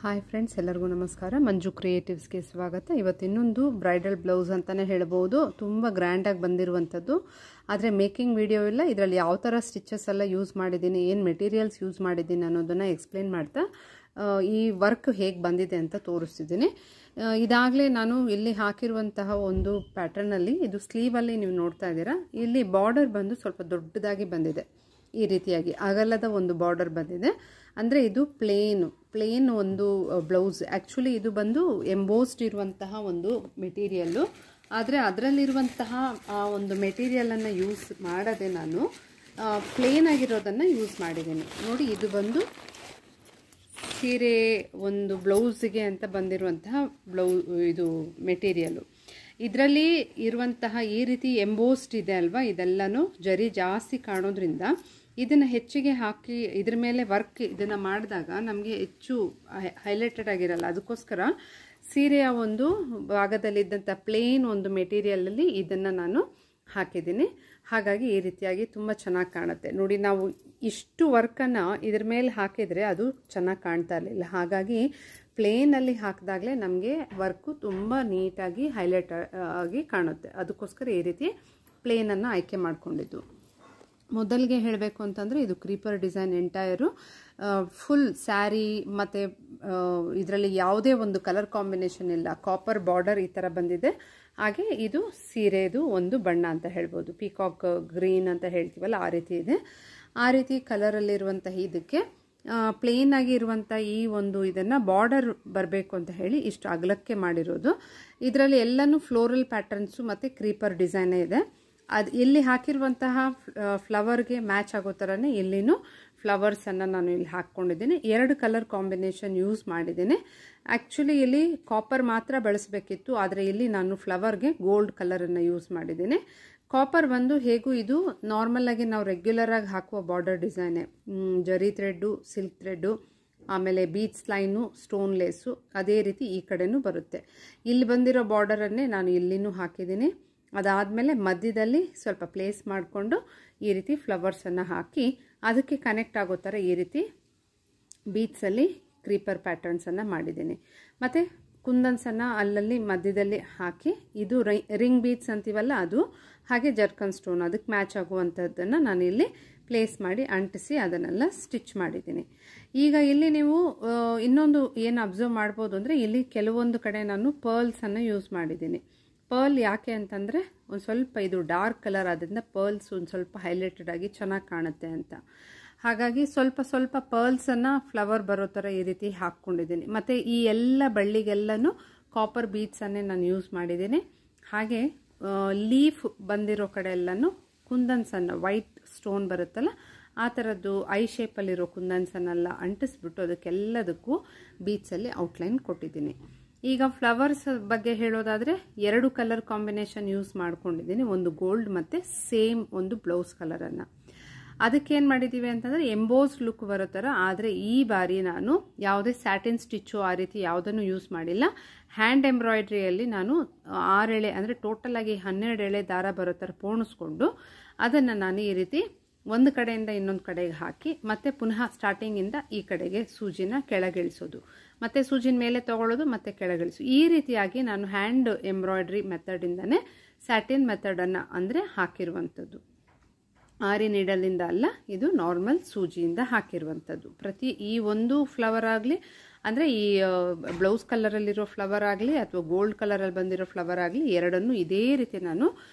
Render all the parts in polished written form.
Hi friends, ಎಲ್ಲರಿಗೂ ನಮಸ್ಕಾರ. ಮಂಜು ಕ್ರಿಯೇಟಿವ್ಸ್ಗೆ ಸ್ವಾಗತ. ಇವತ್ತು ಇನ್ನೊಂದು ಬ್ರೈಡಲ್ ಬ್ಲೌಸ್ ಅಂತಲೇ ಹೇಳ್ಬೋದು. ತುಂಬ ಗ್ರ್ಯಾಂಡಾಗಿ ಬಂದಿರುವಂಥದ್ದು. ಆದರೆ ಮೇಕಿಂಗ್ ವಿಡಿಯೋ ಇಲ್ಲ. ಇದರಲ್ಲಿ ಯಾವ ಥರ ಸ್ಟಿಚಸ್ ಎಲ್ಲ ಯೂಸ್ ಮಾಡಿದ್ದೀನಿ, ಏನು ಮೆಟೀರಿಯಲ್ಸ್ ಯೂಸ್ ಮಾಡಿದ್ದೀನಿ ಅನ್ನೋದನ್ನು ಎಕ್ಸ್ಪ್ಲೇನ್ ಮಾಡ್ತಾ ಈ ವರ್ಕ್ ಹೇಗೆ ಬಂದಿದೆ ಅಂತ ತೋರಿಸ್ತಿದ್ದೀನಿ. ಇದಾಗಲೇ ನಾನು ಇಲ್ಲಿ ಹಾಕಿರುವಂತಹ ಒಂದು ಪ್ಯಾಟರ್ನಲ್ಲಿ, ಇದು ಸ್ಲೀವಲ್ಲಿ ನೀವು ನೋಡ್ತಾ ಇದ್ದೀರಾ, ಇಲ್ಲಿ ಬಾರ್ಡರ್ ಬಂದು ಸ್ವಲ್ಪ ದೊಡ್ಡದಾಗಿ ಬಂದಿದೆ. ಈ ರೀತಿಯಾಗಿ ಅಗಲದ ಒಂದು ಬಾರ್ಡರ್ ಬಂದಿದೆ. ಅಂದರೆ ಇದು ಪ್ಲೇನ್ ಒಂದು ಬ್ಲೌಸ್. ಆ್ಯಕ್ಚುಲಿ ಇದು ಬಂದು ಎಂಬೋಸ್ಡ್ ಇರುವಂತಹ ಒಂದು ಮೆಟೀರಿಯಲ್ಲು. ಆದರೆ ಅದರಲ್ಲಿರುವಂತಹ ಒಂದು ಮೆಟೀರಿಯಲನ್ನು ಯೂಸ್ ಮಾಡದೆ ನಾನು ಪ್ಲೇನ್ ಆಗಿರೋದನ್ನು ಯೂಸ್ ಮಾಡಿದ್ದೀನಿ. ನೋಡಿ, ಇದು ಬಂದು ಸೀರೆ ಒಂದು ಬ್ಲೌಸಿಗೆ ಅಂತ ಬಂದಿರುವಂತಹ ಇದು ಮೆಟೀರಿಯಲ್ಲು. ಇದರಲ್ಲಿ ಇರುವಂತಹ ಈ ರೀತಿ ಎಂಬೋಸ್ಡ್ ಇದೆ ಅಲ್ವಾ, ಇದೆಲ್ಲನೂ ಜರಿ ಜಾಸ್ತಿ ಕಾಣೋದ್ರಿಂದ ಇದನ್ನು ಹೆಚ್ಚಿಗೆ ಹಾಕಿ ಇದ್ರ ಮೇಲೆ ವರ್ಕ್ ಇದನ್ನು ಮಾಡಿದಾಗ ನಮಗೆ ಹೆಚ್ಚು ಹೈಲೈಟೆಡ್ ಆಗಿರಲ್ಲ. ಅದಕ್ಕೋಸ್ಕರ ಸೀರೆಯ ಒಂದು ಭಾಗದಲ್ಲಿದ್ದಂಥ ಪ್ಲೇನ್ ಒಂದು ಮೆಟೀರಿಯಲಲ್ಲಿ ಇದನ್ನು ನಾನು ಹಾಕಿದ್ದೀನಿ. ಹಾಗಾಗಿ ಈ ರೀತಿಯಾಗಿ ತುಂಬ ಚೆನ್ನಾಗಿ ಕಾಣುತ್ತೆ. ನೋಡಿ, ನಾವು ಇಷ್ಟು ವರ್ಕನ್ನು ಇದ್ರ ಮೇಲೆ ಹಾಕಿದರೆ ಅದು ಚೆನ್ನಾಗಿ ಕಾಣ್ತಾ ಇರಲಿಲ್ಲ. ಹಾಗಾಗಿ ಪ್ಲೇನಲ್ಲಿ ಹಾಕಿದಾಗಲೇ ನಮಗೆ ವರ್ಕು ತುಂಬ ನೀಟಾಗಿ ಹೈಲೈಟ್ ಆಗಿ ಕಾಣುತ್ತೆ. ಅದಕ್ಕೋಸ್ಕರ ಈ ರೀತಿ ಪ್ಲೇನನ್ನು ಆಯ್ಕೆ ಮಾಡಿಕೊಂಡಿದ್ದು. ಮೊದಲಿಗೆ ಹೇಳಬೇಕು ಅಂತಂದರೆ, ಇದು ಕ್ರೀಪರ್ ಡಿಸೈನ್ ಎಂಟೈರು ಫುಲ್ ಸ್ಯಾರಿ, ಮತ್ತು ಇದರಲ್ಲಿ ಯಾವುದೇ ಒಂದು ಕಲರ್ ಕಾಂಬಿನೇಷನ್ ಇಲ್ಲ. ಕಾಪರ್ ಬಾರ್ಡರ್ ಈ ಥರ ಬಂದಿದೆ. ಹಾಗೆ ಇದು ಸೀರೆದು ಒಂದು ಬಣ್ಣ ಅಂತ ಹೇಳ್ಬೋದು. ಪೀಕಾಕ್ ಗ್ರೀನ್ ಅಂತ ಹೇಳ್ತೀವಲ್ಲ, ಆ ರೀತಿ ಇದೆ. ಆ ರೀತಿ ಕಲರಲ್ಲಿರುವಂತಹ ಇದಕ್ಕೆ ಪ್ಲೇನ್ ಆಗಿ ಇರುವಂಥ ಈ ಒಂದು ಇದನ್ನು ಬಾರ್ಡರ್ ಬರಬೇಕು ಅಂತ ಹೇಳಿ ಇಷ್ಟು ಅಗಲಕ್ಕೆ ಮಾಡಿರೋದು. ಇದರಲ್ಲಿ ಎಲ್ಲನೂ ಫ್ಲೋರಲ್ ಪ್ಯಾಟರ್ನ್ಸು ಮತ್ತು ಕ್ರೀಪರ್ ಡಿಸೈನೇ ಇದೆ. ಅದು ಇಲ್ಲಿ ಹಾಕಿರುವಂತಹ ಫ್ಲವರ್ಗೆ ಮ್ಯಾಚ್ ಆಗೋ ಥರನೇ ಇಲ್ಲಿನೂ ಫ್ಲವರ್ಸನ್ನು ನಾನು ಇಲ್ಲಿ ಹಾಕ್ಕೊಂಡಿದ್ದೀನಿ. 2 ಕಲರ್ ಕಾಂಬಿನೇಷನ್ ಯೂಸ್ ಮಾಡಿದ್ದೀನಿ. ಆ್ಯಕ್ಚುಲಿ ಇಲ್ಲಿ ಕಾಪರ್ ಮಾತ್ರ ಬಳಸಬೇಕಿತ್ತು, ಆದರೆ ಇಲ್ಲಿ ನಾನು ಫ್ಲವರ್ಗೆ ಗೋಲ್ಡ್ ಕಲರನ್ನು ಯೂಸ್ ಮಾಡಿದ್ದೀನಿ. ಕಾಪರ್ ಬಂದು ಹೇಗೂ ಇದು ನಾರ್ಮಲಾಗಿ ನಾವು ರೆಗ್ಯುಲರಾಗಿ ಹಾಕುವ ಬಾರ್ಡರ್ ಡಿಸೈನೇ. ಜರಿ ಥ್ರೆಡ್ಡು, ಸಿಲ್ಕ್ ಥ್ರೆಡ್ಡು, ಆಮೇಲೆ ಬೀಡ್ಸ್ ಲೈನು, ಸ್ಟೋನ್ ಲೇಸು, ಅದೇ ರೀತಿ ಈ ಕಡೆನೂ ಬರುತ್ತೆ. ಇಲ್ಲಿ ಬಂದಿರೋ ಬಾರ್ಡರನ್ನೇ ನಾನು ಇಲ್ಲಿನೂ ಹಾಕಿದ್ದೀನಿ. ಅದಾದಮೇಲೆ ಮಧ್ಯದಲ್ಲಿ ಸ್ವಲ್ಪ ಪ್ಲೇಸ್ ಮಾಡಿಕೊಂಡು ಈ ರೀತಿ ಫ್ಲವರ್ಸನ್ನು ಹಾಕಿ ಅದಕ್ಕೆ ಕನೆಕ್ಟ್ ಆಗೋ ಥರ ಈ ರೀತಿ ಬೀಡ್ಸಲ್ಲಿ ಕ್ರೀಪರ್ ಪ್ಯಾಟರ್ನ್ಸನ್ನು ಮಾಡಿದ್ದೀನಿ. ಮತ್ತು ಕುಂದನ್ಸನ್ನು ಅಲ್ಲಲ್ಲಿ ಮಧ್ಯದಲ್ಲಿ ಹಾಕಿ, ಇದು ರಿಂಗ್ ಬೀಡ್ಸ್ ಅಂತೀವಲ್ಲ ಅದು, ಹಾಗೆ ಜರ್ಕನ್ ಸ್ಟೋನ್ ಅದಕ್ಕೆ ಮ್ಯಾಚ್ ಆಗುವಂಥದ್ದನ್ನು ನಾನು ಇಲ್ಲಿ ಪ್ಲೇಸ್ ಮಾಡಿ ಅಂಟಿಸಿ ಅದನ್ನೆಲ್ಲ ಸ್ಟಿಚ್ ಮಾಡಿದ್ದೀನಿ. ಈಗ ಇಲ್ಲಿ ನೀವು ಇನ್ನೊಂದು ಏನು ಅಬ್ಸರ್ವ್ ಮಾಡ್ಬೋದು ಅಂದರೆ, ಇಲ್ಲಿ ಕೆಲವೊಂದು ಕಡೆ ನಾನು ಪರ್ಲ್ಸನ್ನು ಯೂಸ್ ಮಾಡಿದ್ದೀನಿ. ಪರ್ಲ್ ಯಾಕೆ ಅಂತಂದರೆ, ಒಂದು ಸ್ವಲ್ಪ ಇದು ಡಾರ್ಕ್ ಕಲರ್ ಆದ್ದರಿಂದ ಪರ್ಲ್ಸ್ ಒಂದು ಸ್ವಲ್ಪ ಹೈಲೈಟೆಡ್ ಆಗಿ ಚೆನ್ನಾಗಿ ಕಾಣುತ್ತೆ ಅಂತ. ಹಾಗಾಗಿ ಸ್ವಲ್ಪ ಪರ್ಲ್ಸನ್ನು ಫ್ಲವರ್ ಬರೋ ಥರ ಈ ರೀತಿ ಹಾಕ್ಕೊಂಡಿದ್ದೀನಿ. ಮತ್ತು ಈ ಎಲ್ಲ ಬಳ್ಳಿಗೆಲ್ಲನೂ ಕಾಪರ್ ಬೀಡ್ಸನ್ನೇ ನಾನು ಯೂಸ್ ಮಾಡಿದ್ದೀನಿ. ಹಾಗೆ ಲೀಫ್ ಬಂದಿರೋ ಕಡೆ ಎಲ್ಲನೂ ಕುಂದನ್ಸನ್ನು, ವೈಟ್ ಸ್ಟೋನ್ ಬರುತ್ತಲ್ಲ ಆ ಥರದ್ದು ಐ ಶೇಪಲ್ಲಿರೋ ಕುಂದನ್ಸನ್ನೆಲ್ಲ ಅಂಟಿಸ್ಬಿಟ್ಟು ಅದಕ್ಕೆಲ್ಲದಕ್ಕೂ ಬೀಡ್ಸಲ್ಲಿ ಔಟ್ಲೈನ್ ಕೊಟ್ಟಿದ್ದೀನಿ. ಈಗ ಫ್ಲವರ್ಸ್ ಬಗ್ಗೆ ಹೇಳೋದಾದರೆ 2 ಕಲರ್ ಕಾಂಬಿನೇಷನ್ ಯೂಸ್ ಮಾಡ್ಕೊಂಡಿದ್ದೀನಿ. ಒಂದು ಗೋಲ್ಡ್ ಮತ್ತು ಸೇಮ್ ಒಂದು ಬ್ಲೌಸ್ ಕಲರನ್ನು. ಅದಕ್ಕೇನು ಮಾಡಿದ್ದೀವಿ ಅಂತಂದರೆ ಎಂಬೋಸ್ ಲುಕ್ ಬರೋ ಥರ. ಆದರೆ ಈ ಬಾರಿ ನಾನು ಯಾವುದೇ ಸ್ಯಾಟಿನ್ ಸ್ಟಿಚ್ಚು ಆ ರೀತಿ ಯಾವುದನ್ನು ಯೂಸ್ ಮಾಡಿಲ್ಲ. ಹ್ಯಾಂಡ್ ಎಂಬ್ರಾಯ್ಡ್ರಿಯಲ್ಲಿ ನಾನು 6 ಎಳೆ, ಅಂದರೆ ಟೋಟಲಾಗಿ 12 ಎಳೆ ದಾರ ಬರೋ ಥರ ಪೋಣಿಸ್ಕೊಂಡು ಅದನ್ನು ನಾನು ಈ ರೀತಿ ಒಂದು ಕಡೆಯಿಂದ ಇನ್ನೊಂದು ಕಡೆಗೆ ಹಾಕಿ, ಮತ್ತೆ ಪುನಃ ಸ್ಟಾರ್ಟಿಂಗಿಂದ ಈ ಕಡೆಗೆ ಸೂಜಿನ ಕೆಳಗಿಳಿಸೋದು, ಮತ್ತೆ ಸೂಜಿನ ಮೇಲೆ ತಗೊಳ್ಳೋದು, ಮತ್ತೆ ಕೆಳಗಿಳಿಸೋದು. ಈ ರೀತಿಯಾಗಿ ನಾನು ಹ್ಯಾಂಡ್ ಎಂಬ್ರಾಯ್ಡ್ರಿ ಮೆಥಡಿಂದನೇ ಸ್ಯಾಟಿನ್ ಮೆಥಡನ್ನು ಅಂದರೆ ಹಾಕಿರುವಂಥದ್ದು. ಆರಿ ನೀಡಲಿಂದ ಅಲ್ಲ, ಇದು ನಾರ್ಮಲ್ ಸೂಜಿಯಿಂದ ಹಾಕಿರುವಂಥದ್ದು. ಪ್ರತಿ ಈ ಒಂದು ಫ್ಲವರ್ ಆಗಲಿ, ಅಂದರೆ ಈ ಬ್ಲೌಸ್ ಕಲರಲ್ಲಿರೋ ಫ್ಲವರ್ ಆಗಲಿ ಅಥವಾ ಗೋಲ್ಡ್ ಕಲರಲ್ಲಿ ಬಂದಿರೋ ಫ್ಲವರ್ ಆಗಲಿ, ಎರಡನ್ನೂ ಇದೇ ರೀತಿ ನಾನು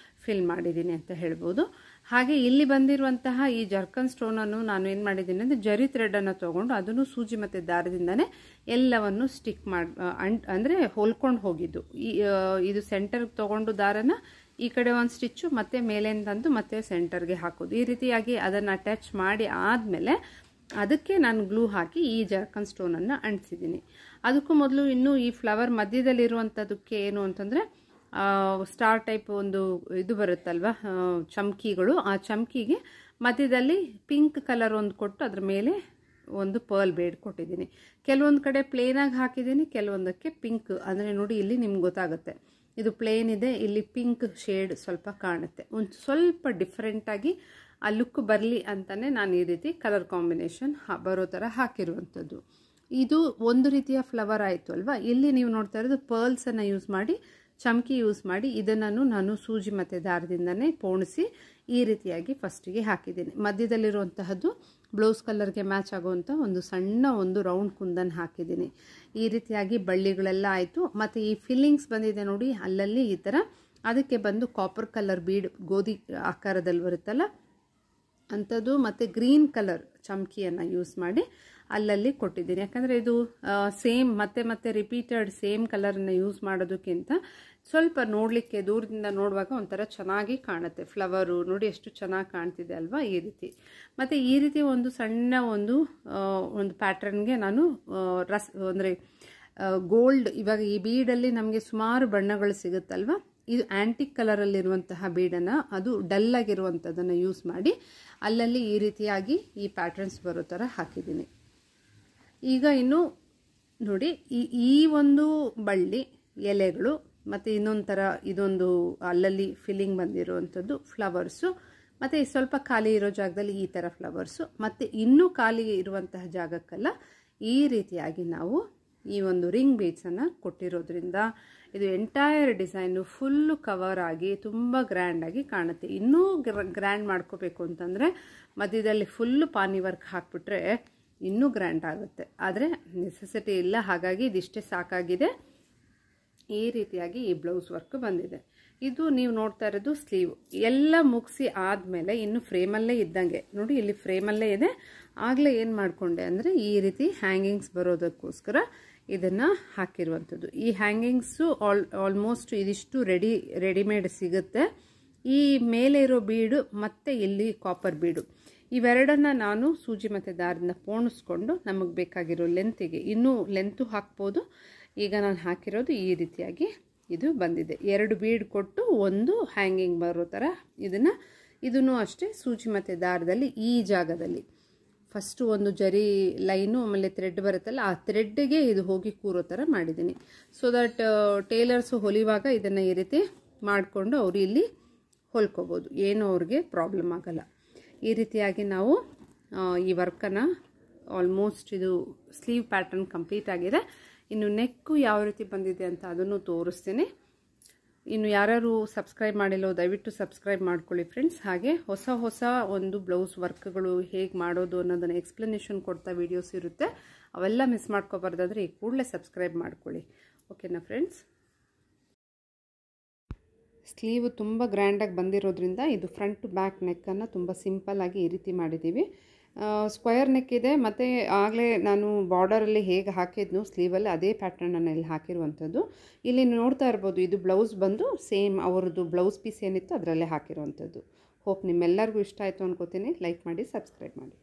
ಫಿಲ್ ಮಾಡಿದ್ದೀನಿ ಅಂತ ಹೇಳ್ಬೋದು. ಹಾಗೆ ಇಲ್ಲಿ ಬಂದಿರುವಂತಹ ಈ ಜರ್ಕನ್ ಸ್ಟೋನನ್ನು ನಾನು ಏನು ಮಾಡಿದ್ದೀನಿ ಅಂದರೆ, ಜರಿ ಥ್ರೆಡನ್ನು ತೊಗೊಂಡು ಅದನ್ನು ಸೂಜಿ ಮತ್ತು ದಾರದಿಂದನೇ ಎಲ್ಲವನ್ನು ಸ್ಟಿಕ್ ಮಾಡಿ ಅಂದರೆ ಹೊಲ್ಕೊಂಡು ಹೋಗಿದ್ದು. ಇದು ಸೆಂಟರ್ಗೆ ತೊಗೊಂಡು ದಾರನ ಈ ಕಡೆ ಒಂದು ಸ್ಟಿಚ್ಚು, ಮತ್ತು ಮೇಲಿಂದ ತಂದು ಮತ್ತೆ ಸೆಂಟರ್ಗೆ ಹಾಕೋದು. ಈ ರೀತಿಯಾಗಿ ಅದನ್ನು ಅಟ್ಯಾಚ್ ಮಾಡಿ ಆದಮೇಲೆ ಅದಕ್ಕೆ ನಾನು ಗ್ಲೂ ಹಾಕಿ ಈ ಜರ್ಕನ್ ಸ್ಟೋನನ್ನು ಅಂಟಿಸಿದ್ದೀನಿ. ಅದಕ್ಕೂ ಮೊದಲು ಇನ್ನೂ ಈ ಫ್ಲವರ್ ಮಧ್ಯದಲ್ಲಿರುವಂಥದ್ದಕ್ಕೆ ಏನು ಅಂತಂದರೆ, ಸ್ಟಾರ್ ಟೈಪ್ ಒಂದು ಇದು ಬರುತ್ತಲ್ವ ಚಮ್ಕಿಗಳು, ಆ ಚಮ್ಕಿಗೆ ಮಧ್ಯದಲ್ಲಿ ಪಿಂಕ್ ಕಲರ್ ಒಂದು ಕೊಟ್ಟು ಅದ್ರ ಮೇಲೆ ಒಂದು ಪರ್ಲ್ ಬೇಡ್ ಕೊಟ್ಟಿದ್ದೀನಿ. ಕೆಲವೊಂದು ಕಡೆ ಪ್ಲೇನಾಗಿ ಹಾಕಿದ್ದೀನಿ, ಕೆಲವೊಂದಕ್ಕೆ ಪಿಂಕ್. ಅಂದರೆ ನೋಡಿ, ಇಲ್ಲಿ ನಿಮ್ಗೆ ಗೊತ್ತಾಗುತ್ತೆ ಇದು ಪ್ಲೇನ್ ಇದೆ, ಇಲ್ಲಿ ಪಿಂಕ್ ಶೇಡ್ ಸ್ವಲ್ಪ ಕಾಣುತ್ತೆ. ಒಂದು ಸ್ವಲ್ಪ ಡಿಫ್ರೆಂಟಾಗಿ ಆ ಲುಕ್ ಬರಲಿ ಅಂತಲೇ ನಾನು ಈ ರೀತಿ ಕಲರ್ ಕಾಂಬಿನೇಷನ್ ಬರೋ ಥರ ಹಾಕಿರುವಂಥದ್ದು. ಇದು ಒಂದು ರೀತಿಯ ಫ್ಲವರ್ ಆಯಿತು ಅಲ್ವಾ. ಇಲ್ಲಿ ನೀವು ನೋಡ್ತಾ ಇರೋದು ಪರ್ಲ್ಸನ್ನು ಯೂಸ್ ಮಾಡಿ, ಚಮಕಿ ಯೂಸ್ ಮಾಡಿ ಇದನ್ನು ನಾನು ಸೂಜಿ ಮತ್ತು ದಾರದಿಂದನೇ ಪೋಣಿಸಿ ಈ ರೀತಿಯಾಗಿ ಫಸ್ಟಿಗೆ ಹಾಕಿದ್ದೀನಿ. ಮಧ್ಯದಲ್ಲಿರುವಂತಹದ್ದು ಬ್ಲೌಸ್ ಕಲರ್ಗೆ ಮ್ಯಾಚ್ ಆಗುವಂಥ ಒಂದು ಸಣ್ಣ ಒಂದು ರೌಂಡ್ ಕುಂದನ್ ಹಾಕಿದ್ದೀನಿ. ಈ ರೀತಿಯಾಗಿ ಬಳ್ಳಿಗಳೆಲ್ಲ ಆಯಿತು. ಮತ್ತು ಈ ಫಿಲ್ಲಿಂಗ್ಸ್ ಬಂದಿದೆ ನೋಡಿ, ಅಲ್ಲಲ್ಲಿ ಈ ಥರ ಅದಕ್ಕೆ ಬಂದು ಕಾಪರ್ ಕಲರ್ ಬೀಡ್ ಗೋಧಿ ಆಕಾರದಲ್ಲಿ ಬರುತ್ತಲ್ಲ ಅಂಥದ್ದು, ಮತ್ತು ಗ್ರೀನ್ ಕಲರ್ ಚಮಕಿಯನ್ನು ಯೂಸ್ ಮಾಡಿ ಅಲ್ಲಲ್ಲಿ ಕೊಟ್ಟಿದ್ದೀನಿ. ಯಾಕಂದರೆ ಇದು ಸೇಮ್ ಮತ್ತೆ ರಿಪೀಟೆಡ್ ಸೇಮ್ ಕಲರನ್ನು ಯೂಸ್ ಮಾಡೋದಕ್ಕಿಂತ ಸ್ವಲ್ಪ ನೋಡಲಿಕ್ಕೆ ದೂರದಿಂದ ನೋಡುವಾಗ ಒಂಥರ ಚೆನ್ನಾಗಿ ಕಾಣುತ್ತೆ. ಫ್ಲವರು ನೋಡಿ ಎಷ್ಟು ಚೆನ್ನಾಗಿ ಕಾಣ್ತಿದೆ ಅಲ್ವಾ, ಈ ರೀತಿ. ಮತ್ತು ಈ ರೀತಿ ಒಂದು ಸಣ್ಣ ಒಂದು ಪ್ಯಾಟ್ರನ್ಗೆ ನಾನು ಅಂದರೆ ಗೋಲ್ಡ್, ಇವಾಗ ಈ ಬೀಡಲ್ಲಿ ನಮಗೆ ಸುಮಾರು ಬಣ್ಣಗಳು ಸಿಗುತ್ತಲ್ವ, ಇದು ಆ್ಯಂಟಿಕ್ ಕಲರಲ್ಲಿರುವಂತಹ ಬೀಡನ್ನು, ಅದು ಡಲ್ ಆಗಿರುವಂಥದ್ದನ್ನು ಯೂಸ್ ಮಾಡಿ ಅಲ್ಲಲ್ಲಿ ಈ ರೀತಿಯಾಗಿ ಈ ಪ್ಯಾಟ್ರನ್ಸ್ ಬರೋ ಥರ ಹಾಕಿದ್ದೀನಿ. ಈಗ ಇನ್ನು ನೋಡಿ, ಈ ಒಂದು ಬಳ್ಳಿ ಎಲೆಗಳು ಮತ್ತು ಇನ್ನೊಂದು ಥರ ಇದೊಂದು ಅಲ್ಲಲ್ಲಿ ಫಿಲ್ಲಿಂಗ್ ಬಂದಿರುವಂಥದ್ದು ಫ್ಲವರ್ಸು, ಮತ್ತು ಸ್ವಲ್ಪ ಖಾಲಿ ಇರೋ ಜಾಗದಲ್ಲಿ ಈ ಥರ ಫ್ಲವರ್ಸು, ಮತ್ತು ಇನ್ನೂ ಖಾಲಿ ಇರುವಂತಹ ಜಾಗಕ್ಕೆಲ್ಲ ಈ ರೀತಿಯಾಗಿ ನಾವು ಈ ಒಂದು ರಿಂಗ್ ಬೀಡ್ಸನ್ನು ಕೊಟ್ಟಿರೋದ್ರಿಂದ ಇದು ಎಂಟೈರ್ ಡಿಸೈನು ಫುಲ್ಲು ಕವರ್ ಆಗಿ ತುಂಬ ಗ್ರ್ಯಾಂಡಾಗಿ ಕಾಣುತ್ತೆ. ಇನ್ನೂ ಗ್ರ್ಯಾಂಡ್ ಮಾಡ್ಕೋಬೇಕು ಅಂತಂದರೆ ಮಧ್ಯದಲ್ಲಿ ಫುಲ್ಲು ಪಾನಿ ವರ್ಕ್ ಹಾಕಿಬಿಟ್ರೆ ಇನ್ನೂ ಗ್ರ್ಯಾಂಡ್ ಆಗುತ್ತೆ. ಆದರೆ ನೆಸೆಸಿಟಿ ಇಲ್ಲ, ಹಾಗಾಗಿ ಇದಿಷ್ಟೇ ಸಾಕಾಗಿದೆ. ಈ ರೀತಿಯಾಗಿ ಈ ಬ್ಲೌಸ್ ವರ್ಕ್ ಬಂದಿದೆ. ಇದು ನೀವು ನೋಡ್ತಾ ಇರೋದು ಸ್ಲೀವ್. ಎಲ್ಲ ಮುಗಿಸಿ ಆದಮೇಲೆ ಇನ್ನು ಫ್ರೇಮಲ್ಲೇ ಇದ್ದಂಗೆ ನೋಡಿ, ಇಲ್ಲಿ ಫ್ರೇಮಲ್ಲೇ ಇದೆ. ಆಗಲೇ ಏನು ಮಾಡಿಕೊಂಡೆ ಅಂದರೆ ಈ ರೀತಿ ಹ್ಯಾಂಗಿಂಗ್ಸ್ ಬರೋದಕ್ಕೋಸ್ಕರ ಇದನ್ನು ಹಾಕಿರುವಂಥದ್ದು. ಈ ಹ್ಯಾಂಗಿಂಗ್ಸು ಆಲ್ಮೋಸ್ಟ್ ಇದಿಷ್ಟು ರೆಡಿಮೇಡ್ ಸಿಗುತ್ತೆ. ಈ ಮೇಲೆ ಇರೋ ಬೀಡು ಮತ್ತು ಇಲ್ಲಿ ಕಾಪರ್ ಬೀಡು, ಇವೆರಡನ್ನು ನಾನು ಸೂಜಿ ಮತ್ತು ದಾರದಿಂದ ಪೋಣಿಸ್ಕೊಂಡು ನಮಗೆ ಬೇಕಾಗಿರೋ ಲೆಂತಿಗೆ ಇನ್ನೂ ಲೆಂತು ಹಾಕ್ಬೋದು. ಈಗ ನಾನು ಹಾಕಿರೋದು ಈ ರೀತಿಯಾಗಿ ಇದು ಬಂದಿದೆ. 2 ಬೀಡ್ ಕೊಟ್ಟು ಒಂದು ಹ್ಯಾಂಗಿಂಗ್ ಬರೋ ಥರ ಇದನ್ನು ಅಷ್ಟೇ ಸೂಜಿ ಮತ್ತು ದಾರದಲ್ಲಿ ಈ ಜಾಗದಲ್ಲಿ ಫಸ್ಟು ಒಂದು ಜರಿ ಲೈನು ಆಮೇಲೆ ಥ್ರೆಡ್ ಬರುತ್ತಲ್ಲ, ಆ ಥ್ರೆಡ್ಗೆ ಇದು ಹೋಗಿ ಕೂರೋ ಥರ ಮಾಡಿದ್ದೀನಿ. ಸೊ ದಟ್ ಟೇಲರ್ಸು ಹೊಲಿವಾಗ ಇದನ್ನು ಈ ರೀತಿ ಮಾಡಿಕೊಂಡು ಅವರು ಇಲ್ಲಿ ಹೊಲ್ಕೋಬೋದು, ಏನೂ ಅವ್ರಿಗೆ ಪ್ರಾಬ್ಲಮ್ ಆಗಲ್ಲ. ಈ ರೀತಿಯಾಗಿ ನಾವು ಈ ವರ್ಕನ್ನು ಆಲ್ಮೋಸ್ಟ್ ಇದು ಸ್ಲೀವ್ ಪ್ಯಾಟರ್ನ್ ಕಂಪ್ಲೀಟ್ ಆಗಿದೆ. ಇನ್ನು ನೆಕ್ಕು ಯಾವ ರೀತಿ ಬಂದಿದೆ ಅಂತ ಅದನ್ನು ತೋರಿಸ್ತೀನಿ. ಇನ್ನು ಯಾರ್ಯಾರು ಸಬ್ಸ್ಕ್ರೈಬ್ ಮಾಡಿಲ್ಲೋ ದಯವಿಟ್ಟು ಸಬ್ಸ್ಕ್ರೈಬ್ ಮಾಡ್ಕೊಳ್ಳಿ ಫ್ರೆಂಡ್ಸ್. ಹಾಗೆ ಹೊಸ ಒಂದು ಬ್ಲೌಸ್ ವರ್ಕ್ಗಳು ಹೇಗೆ ಮಾಡೋದು ಅನ್ನೋದನ್ನು ಎಕ್ಸ್ಪ್ಲನೇಷನ್ ಕೊಡ್ತಾ ವೀಡಿಯೋಸ್ ಇರುತ್ತೆ, ಅವೆಲ್ಲ ಮಿಸ್ ಮಾಡ್ಕೋಬಾರ್ದಾದ್ರೆ ಈ ಕೂಡಲೇ ಸಬ್ಸ್ಕ್ರೈಬ್ ಮಾಡ್ಕೊಳ್ಳಿ. ಓಕೆನಾ ಫ್ರೆಂಡ್ಸ್. ಸ್ಲೀವ್ ತುಂಬ ಗ್ರ್ಯಾಂಡಾಗಿ ಬಂದಿರೋದ್ರಿಂದ ಇದು ಫ್ರಂಟ್ ಬ್ಯಾಕ್ ನೆಕ್ಕನ್ನು ತುಂಬ ಸಿಂಪಲ್ಲಾಗಿ ಈ ರೀತಿ ಮಾಡಿದ್ದೀವಿ. ಸ್ಕ್ವಯರ್ ನೆಕ್ ಇದೆ, ಮತ್ತು ಆಗಲೇ ನಾನು ಬಾರ್ಡರಲ್ಲಿ ಹೇಗೆ ಹಾಕಿದ್ನು ಸ್ಲೀವಲ್ಲಿ ಅದೇ ಪ್ಯಾಟ್ರನನ್ನು ಇಲ್ಲಿ ಹಾಕಿರುವಂಥದ್ದು. ಇಲ್ಲಿ ನೋಡ್ತಾ ಇರ್ಬೋದು, ಇದು ಬ್ಲೌಸ್ ಬಂದು ಸೇಮ್ ಅವ್ರದ್ದು ಬ್ಲೌಸ್ ಪೀಸ್ ಏನಿತ್ತು ಅದರಲ್ಲೇ ಹಾಕಿರುವಂಥದ್ದು. ಹೋಪ್ ನಿಮ್ಮೆಲ್ಲರಿಗೂ ಇಷ್ಟ ಆಯಿತು ಅನ್ಕೋತೀನಿ. ಲೈಕ್ ಮಾಡಿ, ಸಬ್ಸ್ಕ್ರೈಬ್ ಮಾಡಿ.